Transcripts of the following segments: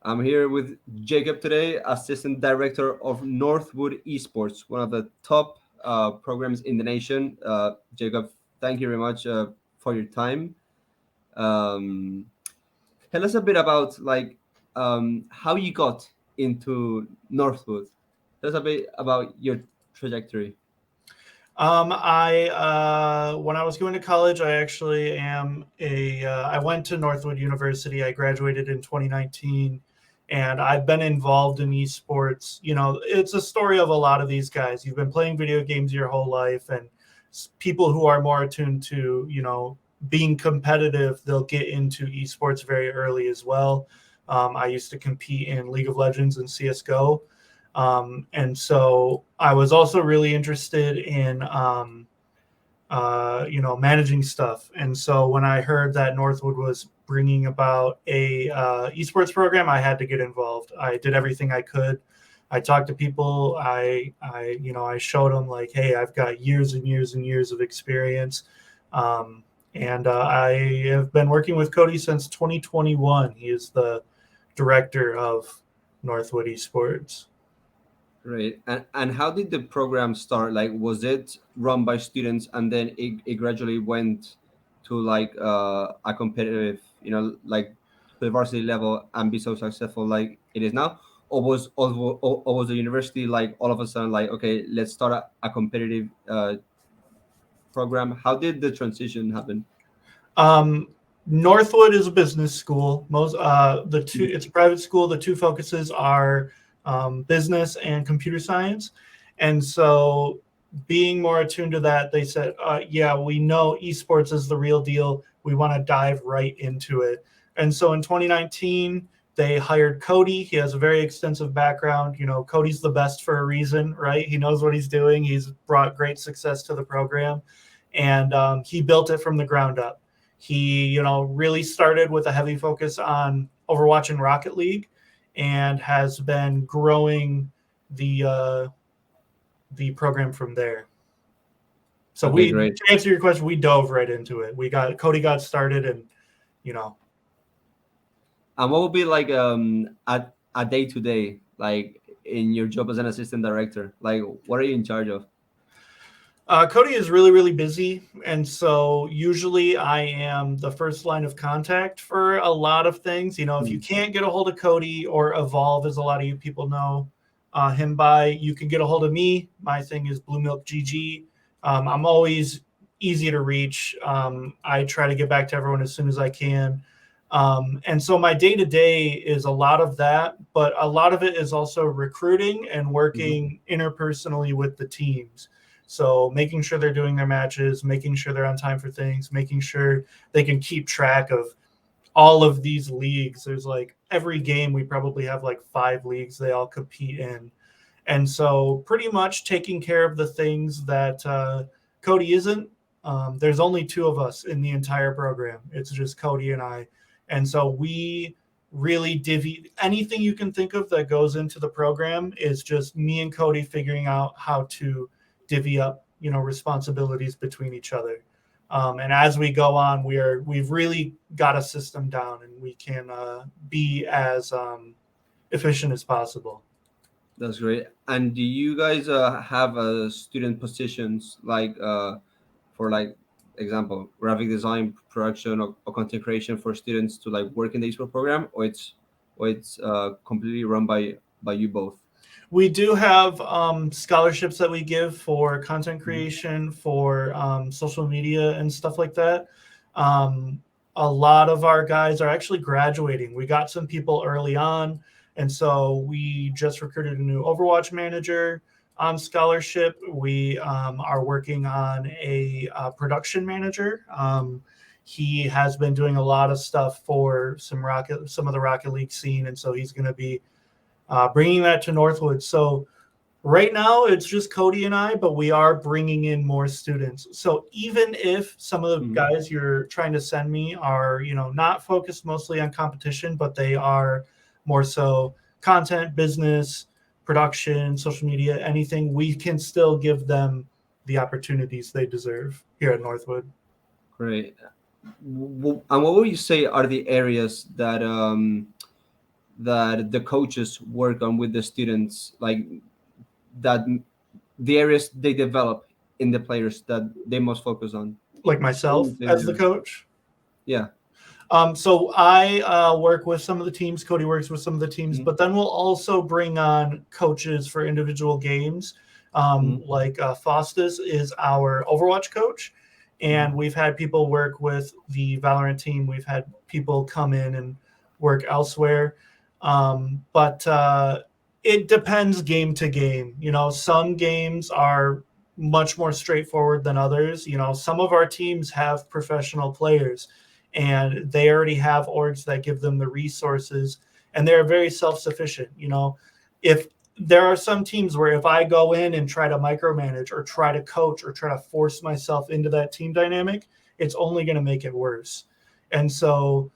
I'm here with Jacob today, Assistant Director of Northwood Esports, one of the top programs in the nation. Jacob, thank you very much for your time. Um, Tell us a bit about how you got into Northwood. Tell us a bit about your trajectory. I When I was going to college, I actually am a. I went to Northwood University. I graduated in 2019, and I've been involved in esports. It's a story of a lot of these guys. You've been playing video games your whole life, and people who are more attuned to being competitive, they'll get into esports very early as well. I used to compete in League of Legends and CS:GO. And so I was also really interested in, managing stuff. And so when I heard that Northwood was bringing about a esports program, I had to get involved. I did everything I could. I talked to people. I showed them like, hey, I've got years and years and years of experience. And I have been working with Cody since 2021. He is the director of Northwood Esports. Great. And how did the program start? Like, was it run by students and then it gradually went to a competitive, like to the varsity level and be so successful like it is now? Or was the university like all of a sudden like, okay, let's start a competitive program? How did the transition happen? Um, Northwood is a business school. It's a private school. The two focuses are business and computer science, and so being more attuned to that, they said, "Yeah, we know esports is the real deal. We want to dive right into it." And so in 2019, they hired Cody. He has a very extensive background. Cody's the best for a reason, right? He knows what he's doing. He's brought great success to the program, and he built it from the ground up. He, really started with a heavy focus on Overwatch and Rocket League, and has been growing the program from there. So Okay, to great. answer your question, we dove right into it. Cody got started, and you know, And what would be like a day to day, like in your job as an assistant director? Like, what are you in charge of? Cody is really, really busy. And so usually I am the first line of contact for a lot of things. If you Mm. can't get a hold of Cody or Evolve, as a lot of you people know him by, you can get a hold of me. My thing is Blue Milk GG. I'm always easy to reach. I try to get back to everyone as soon as I can. And so my day to day is a lot of that, but a lot of it is also recruiting and Mhm. working interpersonally with the teams. So making sure they're doing their matches, making sure they're on time for things, making sure they can keep track of all of these leagues. There's like every game, we probably have like 5 leagues they all compete in. And so pretty much taking care of the things that Cody isn't. There's only 2 of us in the entire program. It's just Cody and I. And so we really divvy anything you can think of that goes into the program is just me and Cody figuring out how to divvy up, responsibilities between each other. And as we go on, we've really got a system down, and we can be as efficient as possible. That's great. And do you guys have student positions like for like example graphic design, production, or content creation for students to like work in the esports program, or it's completely run by you both? We do have scholarships that we give for content Mhm. creation, for social media, and stuff like that. Um, a lot of our guys are actually graduating. We got some people early on, and so we just recruited a new Overwatch manager on scholarship. We are working on a production manager. He has been doing a lot of stuff for some of the Rocket League scene, and so he's going to be bringing that to Northwood. So right now it's just Cody and I, but we are bringing in more students. So even if some of the Mhm. guys you're trying to send me are, not focused mostly on competition, but they are more so content, business, production, social media, anything, we can still give them the opportunities they deserve here at Northwood. Great. And what would you say are the areas that the coaches work on with the students, like that the areas they develop in the players that they must focus on? Like What myself would you say as they the are? coach. Yeah. So I work with some of the teams. Cody works with some of the teams, Mhm. but then we'll also bring on coaches for individual games. Mhm. Like Fostis is our Overwatch coach, and Mhm. we've had people work with the Valorant team. We've had people come in and work elsewhere, but it depends game to game. Some games are much more straightforward than others. Some of our teams have professional players and they already have orgs that give them the resources and they're very self-sufficient. If there are some teams where if I go in and try to micromanage or try to coach or try to force myself into that team dynamic, it's only going to make it worse. And so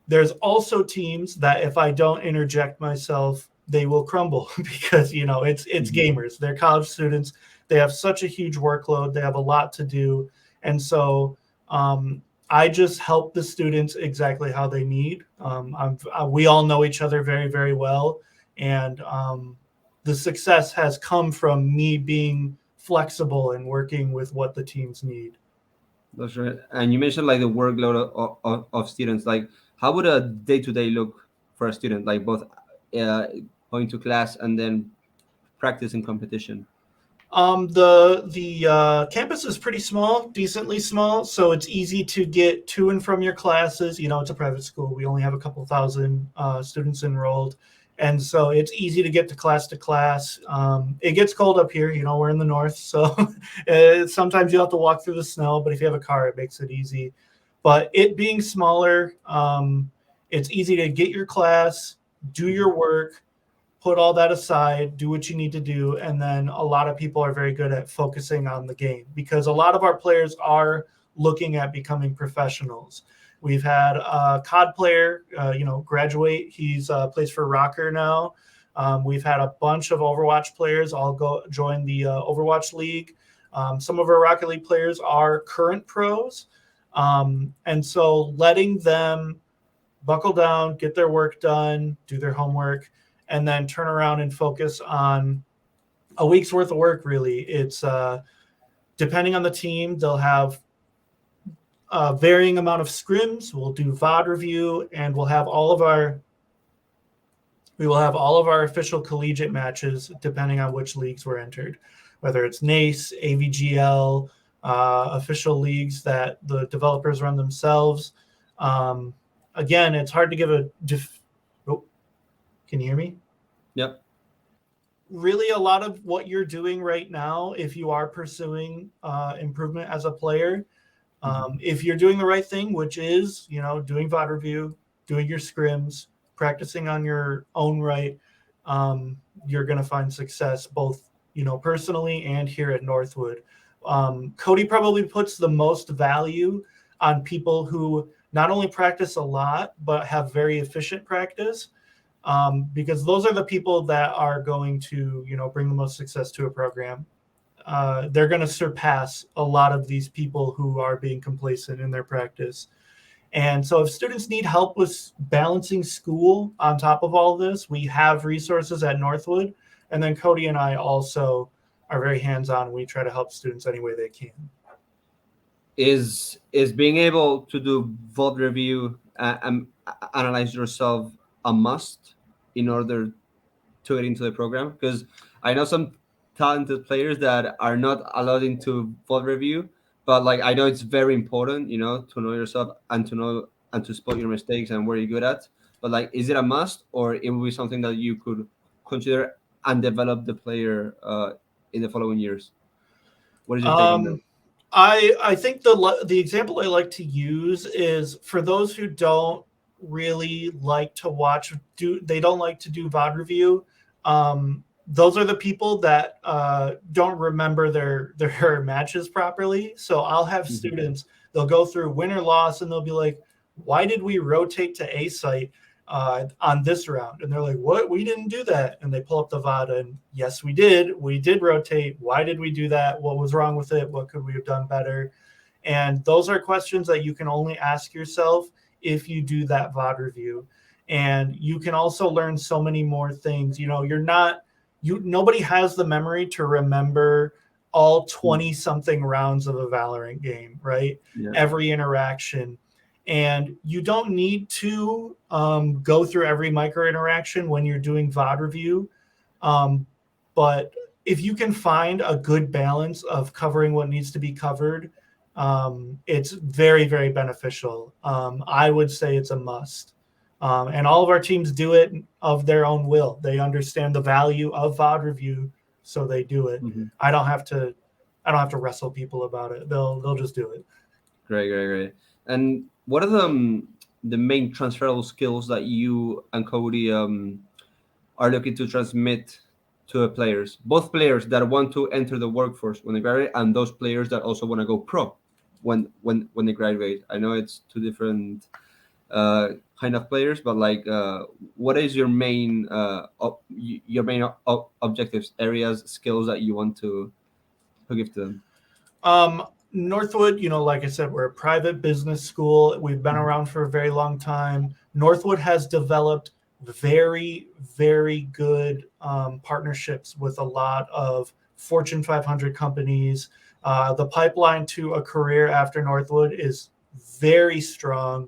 there's also teams that if I don't interject myself, they will crumble because it's Mhm. gamers, they're college students, they have such a huge workload, they have a lot to do, and so I just help the students exactly how they need. We all know each other very, very well, and the success has come from me being flexible and working with what the teams need. That's right. And you mentioned like the workload of students. Like, how would a day to day look for a student? Like both uh, going to class and then practice in competition. The campus is pretty small, decently small, so it's easy to get to and from your classes. It's a private school. We only have a couple thousand students enrolled, and so it's easy to get to class. It gets cold up here. We're in the north, so sometimes you have to walk through the snow. But if you have a car, it makes it easy. But it being smaller, it's easy to get your class, do your work, put all that aside, do what you need to do. And then a lot of people are very good at focusing on the game because a lot of our players are looking at becoming professionals. We've had a COD player, graduate. He's plays for Rocker now. We've had a bunch of Overwatch players all go join the Overwatch League. Some of our Rocket League players are current pros. And so letting them buckle down, get their work done, do their homework, and then turn around and focus on a week's worth of work. Really, it's depending on the team, they'll have a varying amount of scrims. We'll do VOD review, and we will have all of our official collegiate matches depending on which leagues were entered, whether it's NACE, AVGL, official leagues that the developers run themselves. Again, it's hard to give a. Oh, can you hear me? Yep. Really, a lot of what you're doing right now, if you are pursuing improvement as a player, Mhm. if you're doing the right thing, which is doing VOD review, doing your scrims, practicing on your own right, you're going to find success both personally and here at Northwood. Cody probably puts the most value on people who not only practice a lot but have very efficient practice, because those are the people that are going to bring the most success to a program. They're going to surpass a lot of these people who are being complacent in their practice. And so if students need help with balancing school on top of all this, we have resources at Northwood. And then Cody and I also are very hands-on. We try to help students any way they can. Is being able to do VOD review and analyze yourself a must in order to get into the program? Because I know some talented players that are not allowed into VOD review, but like I know it's very important, to know yourself and to know and to spot your mistakes and where you're good at. But like, is it a must, or it will be something that you could consider and develop the player in the following years? What is your take on that? Um, I think the example I like to use is for those who don't really like to watch they don't like to do VOD review. Those are the people that don't remember their matches properly. So I'll have Mhm. students, they'll go through win or loss and they'll be like, why did we rotate to A site on this round? And they're like, what? We didn't do that. And they pull up the VOD and yes, we did. We did rotate. Why did we do that? What was wrong with it? What could we have done better? And those are questions that you can only ask yourself if you do that VOD review. and you can also learn so many more things. Nobody has the memory to remember all 20 something rounds of a Valorant game, right? Yeah. Every interaction. And you don't need to go through every micro interaction when you're doing VOD review. But if you can find a good balance of covering what needs to be covered, it's very, very beneficial. I would say it's a must. And all of our teams do it of their own will. They understand the value of VOD review, so they do it. Mm-hmm. I don't have to wrestle people about it. They'll just do it. Great. And what are the main transferable skills that you and Cody are looking to transmit to the players, both players that want to enter the workforce when they graduate, and those players that also want to go pro when they graduate? I know it's two different kind of players, but like, what is your main objectives, areas, skills that you want to give to them? Northwood, like I said, we're a private business school. We've been around for a very long time. Northwood has developed very, very good partnerships with a lot of Fortune 500 companies. The pipeline to a career after Northwood is very strong.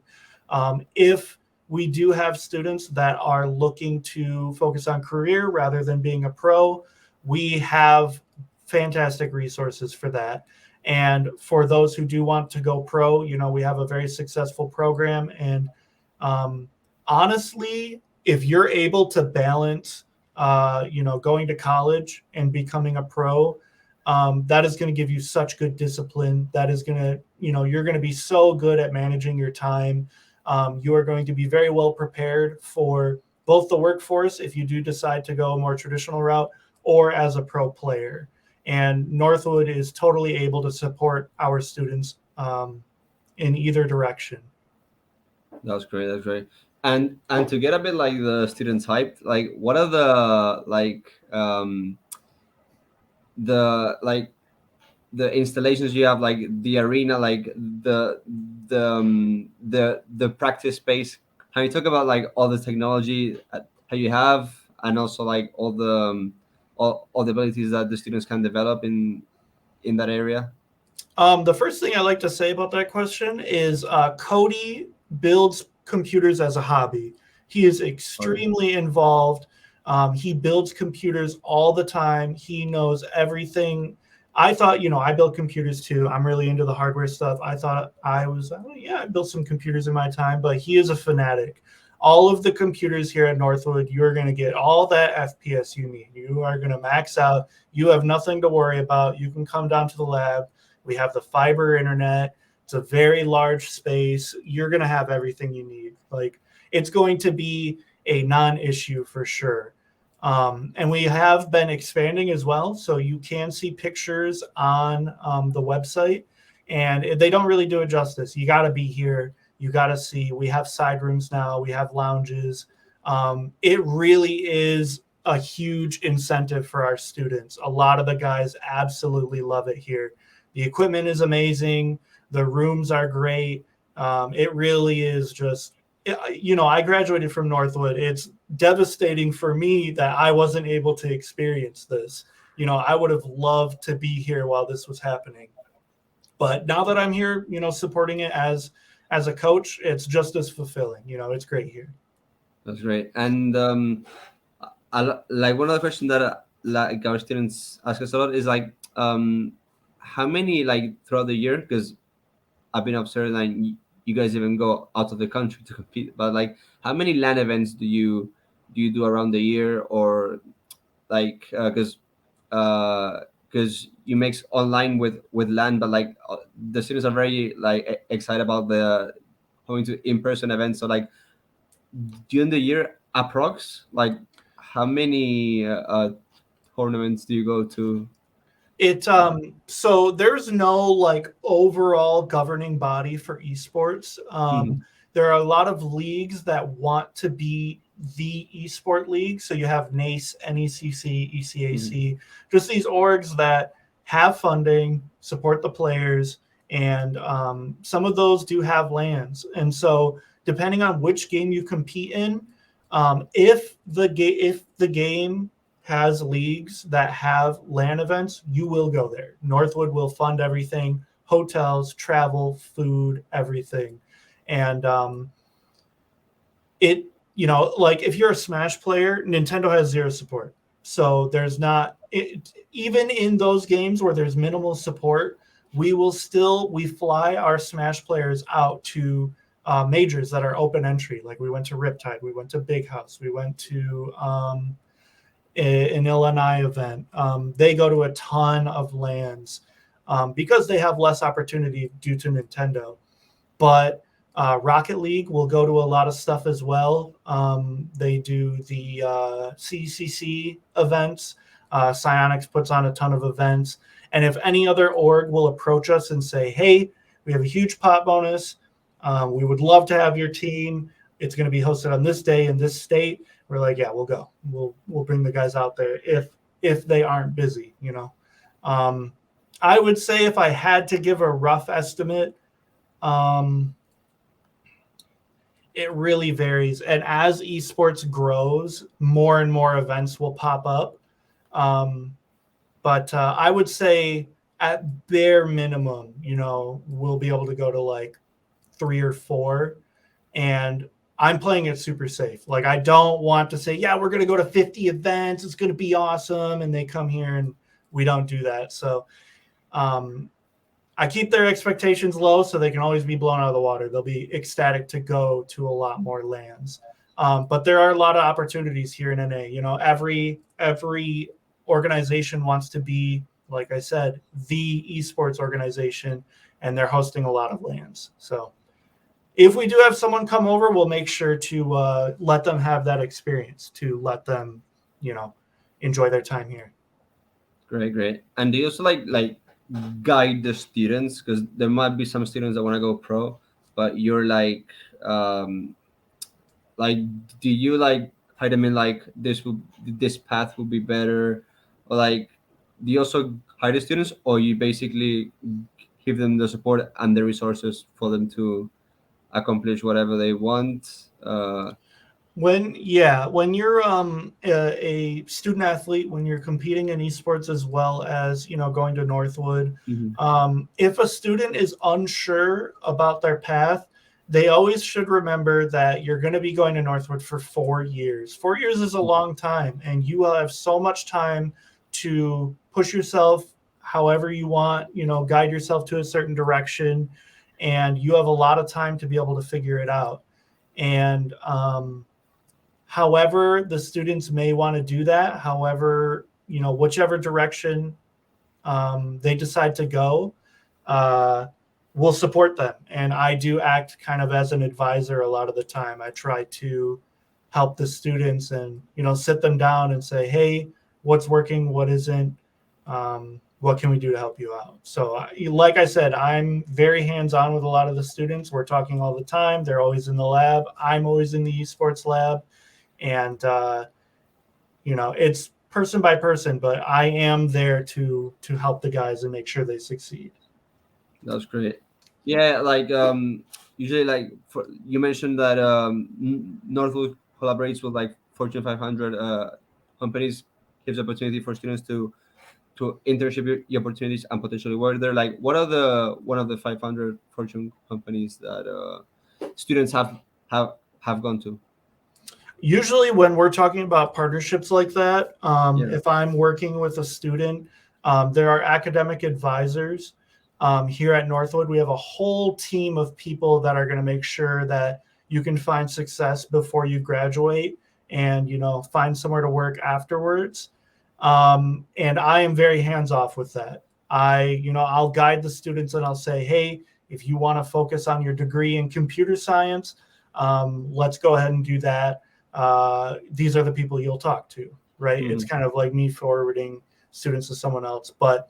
If we do have students that are looking to focus on career rather than being a pro, we have fantastic resources for that. And for those who do want to go pro, we have a very successful program. And honestly, if you're able to balance, going to college and becoming a pro, that is going to give you such good discipline. That is going to, you're going to be so good at managing your time. You are going to be very well prepared for both the workforce if you do decide to go a more traditional route, or as a pro player. And Northwood is totally able to support our students in either direction. That's great. And to get a bit like the students hyped, like what are the the installations you have, like the arena, like the practice space? Can you talk about like all the technology how you have, and also like all the abilities that the students can develop in that area? The first thing I like to say about that question is Cody builds computers as a hobby. He is extremely involved. He builds computers all the time. He knows everything. I thought, I build computers too. I'm really into the hardware stuff. I thought I built some computers in my time, but he is a fanatic. All of the computers here at Northwood, you're going to get all that FPS you need. You are going to max out. You have nothing to worry about. You can come down to the lab. We have the fiber internet. It's a very large space. You're going to have everything you need. Like, it's going to be a non-issue for sure. And we have been expanding as well. So you can see pictures on the website, and they don't really do it justice. You got to be here. You got to see. We have side rooms now. We have lounges. It really is a huge incentive for our students. A lot of the guys absolutely love it here. The equipment is amazing. The rooms are great. It really is just, I graduated from Northwood. It's devastating for me that I wasn't able to experience this. I would have loved to be here while this was happening. But now that I'm here, supporting it as a coach, it's just as fulfilling. It's great here. That's great. And like one of the questions that like our students ask us a lot is like, how many, like throughout the year, because I've been observing like you guys even go out of the country to compete, but like how many LAN events do you do around the year? Or like because you mix online with LAN, but like the students are very like excited about the going to in-person events. So like during the year, approx, like how many tournaments do you go to? So there's no like overall governing body for esports. There are a lot of leagues that want to be the esport league. So you have NACE, NECC, ECAC, just these orgs that have funding, support the players, and some of those do have LANs. And so depending on which game you compete in, if the game has leagues that have LAN events, you will go there. Northwood will fund everything, hotels, travel, food, everything. And it, like if you're a Smash player, Nintendo has zero support. So there's not, even in those games where there's minimal support, we fly our Smash players out to majors that are open entry. Like we went to Riptide, we went to Big House, we went to an LAN event. They go to a ton of LANs because they have less opportunity due to Nintendo. But Rocket League will go to a lot of stuff as well. They do the CCC events. Psyonix puts on a ton of events. And if any other org will approach us and say, hey, we have a huge pot bonus. We would love to have your team. It's going to be hosted on this day in this state. We're like, yeah, we'll go. We'll bring the guys out there if they aren't busy, I would say if I had to give a rough estimate, it really varies. And as esports grows, more and more events will pop up. But I would say at bare minimum, we'll be able to go to like 3 or 4. And I'm playing it super safe. Like, I don't want to say, yeah, we're going to go to 50 events. It's going to be awesome. And they come here and we don't do that. So I keep their expectations low so they can always be blown out of the water. They'll be ecstatic to go to a lot more LANs. But there are a lot of opportunities here in NA. Every organization wants to be, like I said, the esports organization, and they're hosting a lot of LANs. So if we do have someone come over, we'll make sure to let them have that experience, to let them, enjoy their time here. Great. And do you also like guide the students? Because there might be some students that want to go pro, but you're like do you hide them in this path will be better, or do you also hide the students, or you basically give them the support and the resources for them to accomplish whatever they want? When you're a student athlete, when you're competing in esports as well as going to Northwood, if a student is unsure about their path, they always should remember that you're going to be going to Northwood for 4 years. 4 years is a long time, and you will have so much time to push yourself however you want, guide yourself to a certain direction, and you have a lot of time to be able to figure it out. And however the students may want to do that, however, whichever direction they decide to go, we'll support them. And I do act kind of as an advisor a lot of the time. I try to help the students and, sit them down and say, hey, what's working, what isn't, what can we do to help you out? So like I said, I'm very hands-on with a lot of the students. We're talking all the time. They're always in the lab. I'm always in the esports lab. And, it's person by person, but I am there to help the guys and make sure they succeed. That's great. Yeah, usually you mentioned that Northwood collaborates with Fortune 500 companies, gives opportunity for students to internship opportunities and potentially work there. What are one of the 500 Fortune companies that students have gone to? Usually when we're talking about partnerships like that, if I'm working with a student, there are academic advisors. Here at Northwood, we have a whole team of people that are going to make sure that you can find success before you graduate and, find somewhere to work afterwards. And I am very hands-off with that. I'll guide the students and I'll say, hey, if you want to focus on your degree in computer science, let's go ahead and do that. These are the people you'll talk to, right? It's kind of like me forwarding students to someone else. But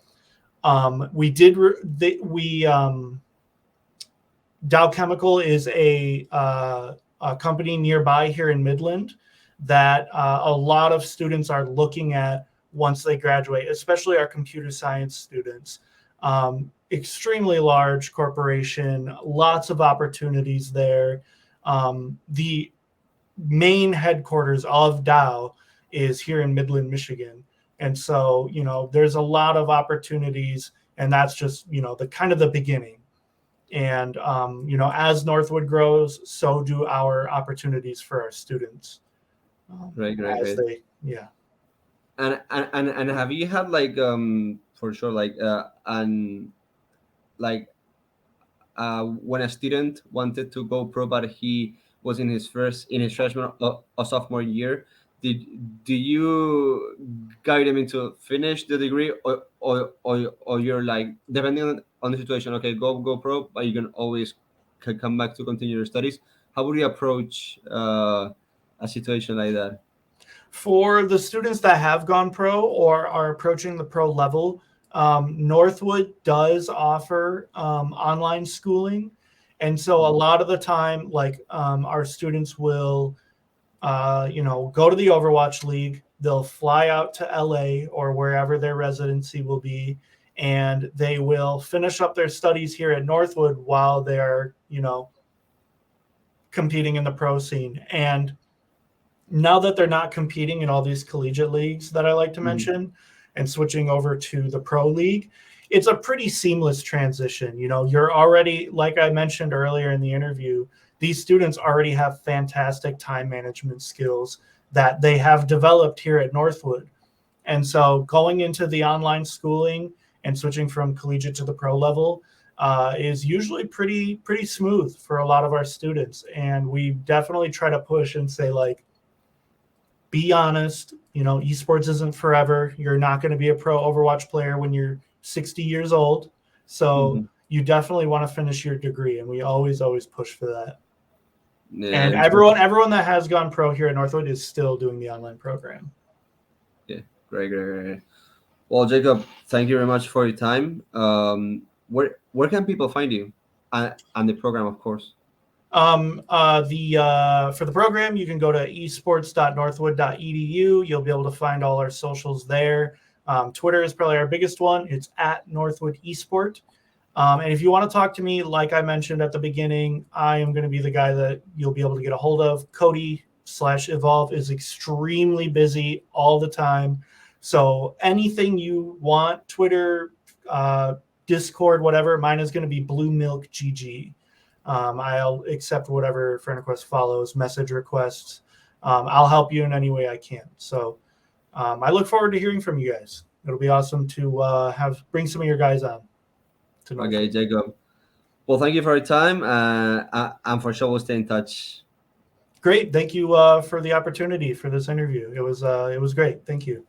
Dow Chemical is a company nearby here in Midland that a lot of students are looking at once they graduate, especially our computer science students. Extremely large corporation, lots of opportunities there. The main headquarters of Dow is here in Midland, Michigan. And so, there's a lot of opportunities, and that's just, the kind of the beginning. And, as Northwood grows, so do our opportunities for our students. Great, great, As great. yeah. And have you had like for sure like like when a student wanted to go pro, but he was in his freshman or sophomore year, do you guide him into finish the degree, or you're like, depending on the situation, okay, go pro, but you can always come back to continue your studies? How would you approach a situation like that? For the students that have gone pro or are approaching the pro level, Northwood does offer online schooling. And so a lot of the time, like our students will, go to the Overwatch League. They'll fly out to LA or wherever their residency will be, and they will finish up their studies here at Northwood while they're, competing in the pro scene. And now that they're not competing in all these collegiate leagues that I like to mention and switching over to the pro league, it's a pretty seamless transition. You're already, like I mentioned earlier in the interview, these students already have fantastic time management skills that they have developed here at Northwood. And so going into the online schooling and switching from collegiate to the pro level is usually pretty smooth for a lot of our students. And we definitely try to push and say, like, be honest, esports isn't forever. You're not going to be a pro Overwatch player when you're 60 years old. So you definitely want to finish your degree. And we always push for that. Yeah, And everyone that has gone pro here at Northwood is still doing the online program. Yeah, great. Well, Jacob, thank you very much for your time. Where can people find you, and the program, of course? For the program, you can go to esports.northwood.edu. You'll be able to find all our socials there. Twitter is probably our biggest one. It's at Northwood Esport. And if you want to talk to me, like I mentioned at the beginning, I am going to be the guy that you'll be able to get a hold of. Cody/Evolve is extremely busy all the time. So anything you want, Twitter, Discord, whatever, mine is going to be Blue Milk GG. I'll accept whatever friend request follows, message requests. I'll help you in any way I can. So I look forward to hearing from you guys. It'll be awesome to bring some of your guys on. Okay, Jacob. Well, thank you for your time, and for sure we'll stay in touch. Great. Thank you for the opportunity for this interview. It was great. Thank you.